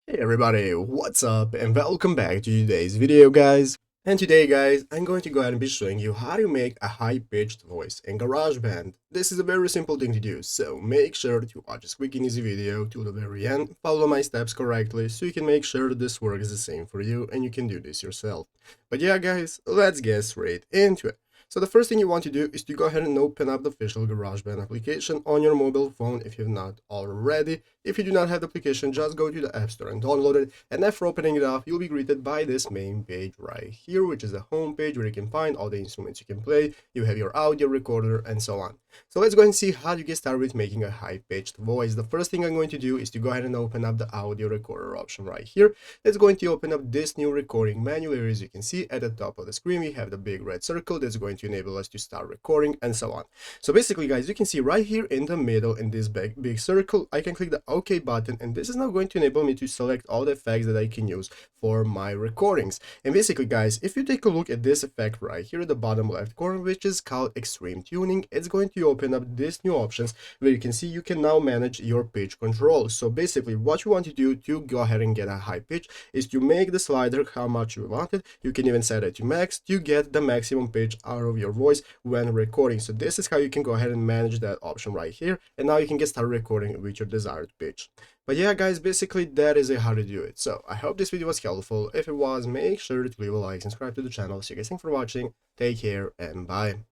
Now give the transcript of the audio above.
Hey everybody, what's up and welcome back to today's video guys. And today guys, I'm going to go ahead and be showing you how to make a high-pitched voice in GarageBand. This is a very simple thing to do, so make sure to watch this quick and easy video to the very end, follow my steps correctly so you can make sure this works the same for you and you can do this yourself. But yeah guys, let's get straight into it. So the first thing you want to do is to go ahead and open up the official GarageBand application on your mobile phone if you've not already. If you do not have the application, just go to the App Store and download it. And after opening it up, you'll be greeted by this main page right here, which is a home page where you can find all the instruments you can play. You have your audio recorder and so on. So let's go ahead and see how to get started with making a high-pitched voice. The first thing I'm going to do is to go ahead and open up the audio recorder option right here. It's going to open up this new recording menu where, as you can see at the top of the screen, we have the big red circle that's going to enable us to start recording and so on. So basically guys, you can see right here in the middle in this big circle, I can click the OK button, and this is now going to enable me to select all the effects that I can use for my recordings. And basically guys, if you take a look at this effect right here at the bottom left corner, which is called extreme tuning, it's going to open up this new options where you can see you can now manage your pitch control. So basically what you want to do to go ahead and get a high pitch is to make the slider how much you want it. You can even set it to max to get the maximum pitch out of your voice when recording. So this is how you can go ahead and manage that option right here, and now you can get started recording with your desired pitch. But yeah guys, basically that is how to do it. So I hope this video was helpful. If it was, make sure to leave a like, subscribe to the channel. So you guys, thanks for watching, take care and bye.